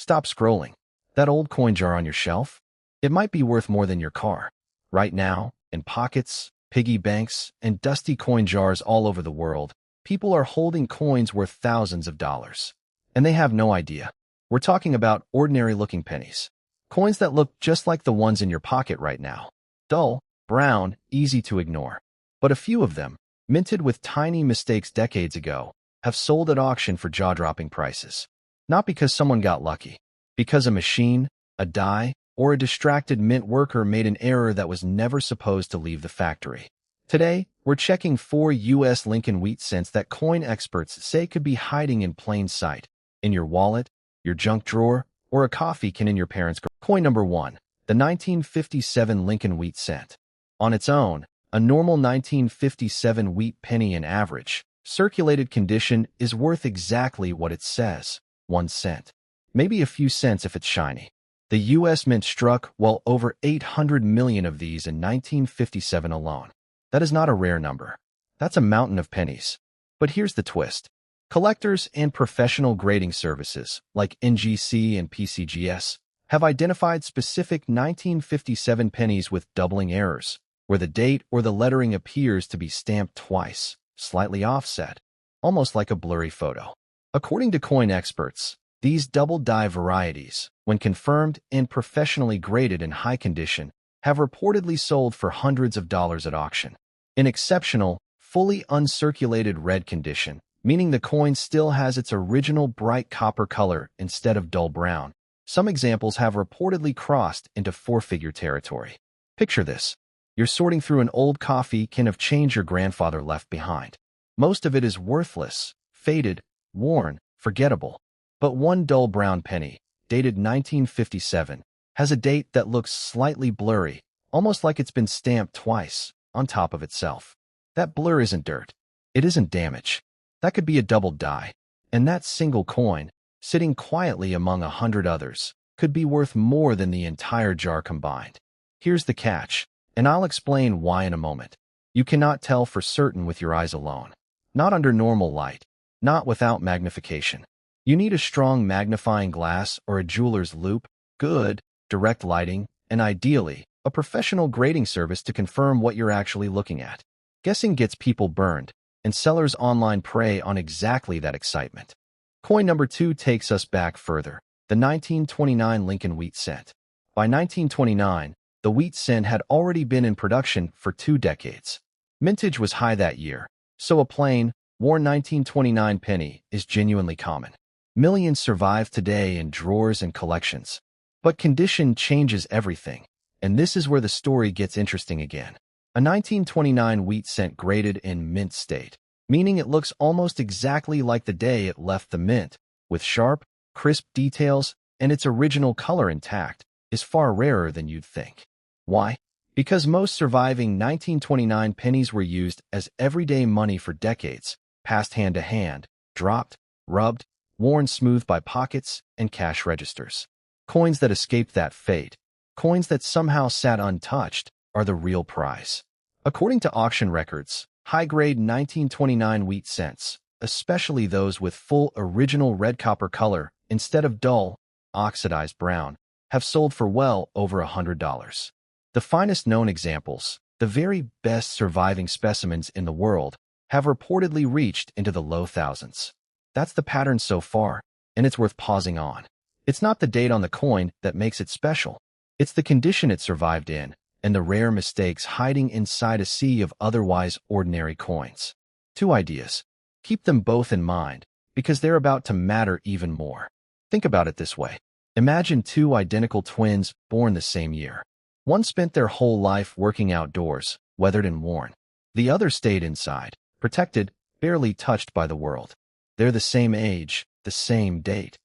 Stop scrolling. That old coin jar on your shelf? It might be worth more than your car. Right now, in pockets, piggy banks, and dusty coin jars all over the world, people are holding coins worth thousands of dollars. And they have no idea. We're talking about ordinary-looking pennies. Coins that look just like the ones in your pocket right now. Dull, brown, easy to ignore. But a few of them, minted with tiny mistakes decades ago, have sold at auction for jaw-dropping prices. Not because someone got lucky. Because a machine, a die, or a distracted mint worker made an error that was never supposed to leave the factory. Today, we're checking 4 U.S. Lincoln wheat cents that coin experts say could be hiding in plain sight. In your wallet, your junk drawer, or a coffee can in your parents' garage. Coin number 1, the 1957 Lincoln wheat cent. On its own, a normal 1957 wheat penny in average, circulated condition is worth exactly what it says, 1 cent. Maybe a few cents if it's shiny. The U.S. Mint struck well over 800 million of these in 1957 alone. That is not a rare number. That's a mountain of pennies. But here's the twist. Collectors and professional grading services, like NGC and PCGS, have identified specific 1957 pennies with doubling errors, where the date or the lettering appears to be stamped twice, slightly offset, almost like a blurry photo. According to coin experts, these double-die varieties, when confirmed and professionally graded in high condition, have reportedly sold for hundreds of dollars at auction. In exceptional, fully uncirculated red condition, meaning the coin still has its original bright copper color instead of dull brown, some examples have reportedly crossed into 4-figure territory. Picture this. You're sorting through an old coffee can of change your grandfather left behind. Most of it is worthless, faded, worn, forgettable. But one dull brown penny, dated 1957, has a date that looks slightly blurry, almost like it's been stamped twice, on top of itself. That blur isn't dirt. It isn't damage. That could be a double die. And that single coin, sitting quietly among 100 others, could be worth more than the entire jar combined. Here's the catch, and I'll explain why in a moment. You cannot tell for certain with your eyes alone. Not under normal light. Not without magnification. You need a strong magnifying glass or a jeweler's loupe, good, direct lighting, and ideally, a professional grading service to confirm what you're actually looking at. Guessing gets people burned, and sellers online prey on exactly that excitement. Coin number 2 takes us back further, the 1929 Lincoln wheat cent. By 1929, the wheat cent had already been in production for 2 decades. Mintage was high that year, so a plain, worn 1929 penny is genuinely common. Millions survive today in drawers and collections. But condition changes everything, and this is where the story gets interesting again. A 1929 wheat cent graded in mint state, meaning it looks almost exactly like the day it left the mint, with sharp, crisp details and its original color intact, is far rarer than you'd think. Why? Because most surviving 1929 pennies were used as everyday money for decades, passed hand to hand, dropped, rubbed, worn smooth by pockets and cash registers. Coins that escaped that fate, coins that somehow sat untouched, are the real prize. According to auction records, high-grade 1929 wheat cents, especially those with full original red copper color instead of dull, oxidized brown, have sold for well over $100. The finest known examples, the very best surviving specimens in the world, have reportedly reached into the low thousands. That's the pattern so far, and it's worth pausing on. It's not the date on the coin that makes it special. It's the condition it survived in, and the rare mistakes hiding inside a sea of otherwise ordinary coins. 2 ideas. Keep them both in mind, because they're about to matter even more. Think about it this way. Imagine 2 identical twins born the same year. One spent their whole life working outdoors, weathered and worn. The other stayed inside, protected, barely touched by the world. They're the same age, the same date.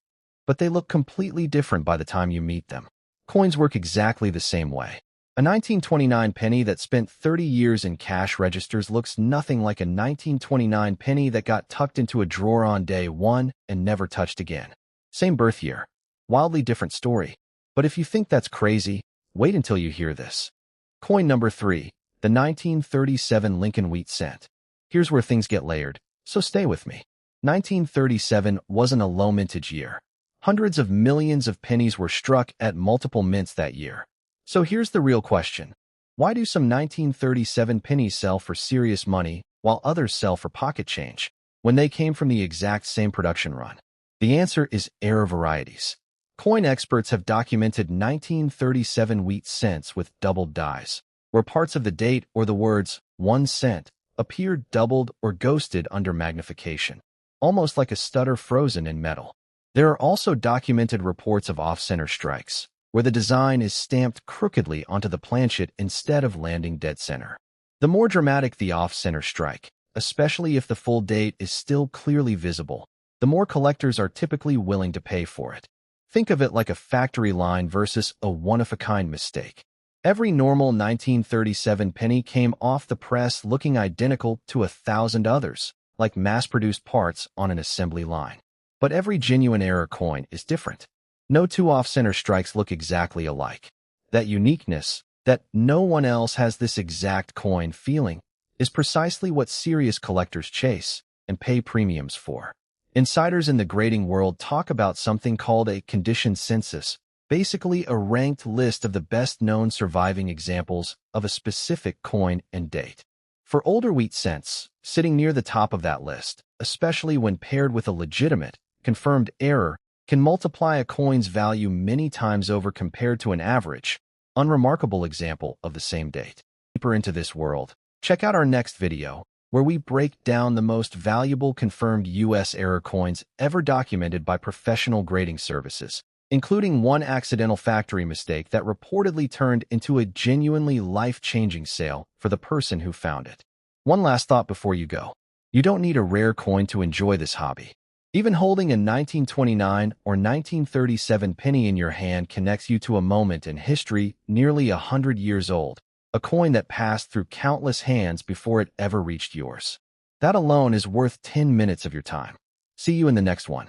But they look completely different by the time you meet them. Coins work exactly the same way. A 1929 penny that spent 30 years in cash registers looks nothing like a 1929 penny that got tucked into a drawer on day 1 and never touched again. Same birth year. Wildly different story. But if you think that's crazy, wait until you hear this. Coin number 3, the 1937 Lincoln wheat cent. Here's where things get layered, so stay with me. 1937 wasn't a low mintage year. Hundreds of millions of pennies were struck at multiple mints that year. So here's the real question. Why do some 1937 pennies sell for serious money while others sell for pocket change when they came from the exact same production run? The answer is error varieties. Coin experts have documented 1937 wheat cents with doubled dies, where parts of the date or the words 1 cent appear doubled or ghosted under magnification, almost like a stutter frozen in metal. There are also documented reports of off-center strikes, where the design is stamped crookedly onto the planchet instead of landing dead center. The more dramatic the off-center strike, especially if the full date is still clearly visible, the more collectors are typically willing to pay for it. Think of it like a factory line versus a one-of-a-kind mistake. Every normal 1937 penny came off the press looking identical to 1,000 others, like mass-produced parts on an assembly line. But every genuine error coin is different. No two off-center strikes look exactly alike. That uniqueness, that no one else has this exact coin feeling, is precisely what serious collectors chase and pay premiums for. Insiders in the grading world talk about something called a condition census, basically a ranked list of the best-known surviving examples of a specific coin and date. For older wheat cents, sitting near the top of that list, especially when paired with a legitimate, confirmed error, can multiply a coin's value many times over compared to an average, unremarkable example of the same date. Deeper into this world, check out our next video, where we break down the most valuable confirmed U.S. error coins ever documented by professional grading services, including one accidental factory mistake that reportedly turned into a genuinely life-changing sale for the person who found it. One last thought before you go. You don't need a rare coin to enjoy this hobby. Even holding a 1929 or 1937 penny in your hand connects you to a moment in history nearly 100 years old, a coin that passed through countless hands before it ever reached yours. That alone is worth 10 minutes of your time. See you in the next one.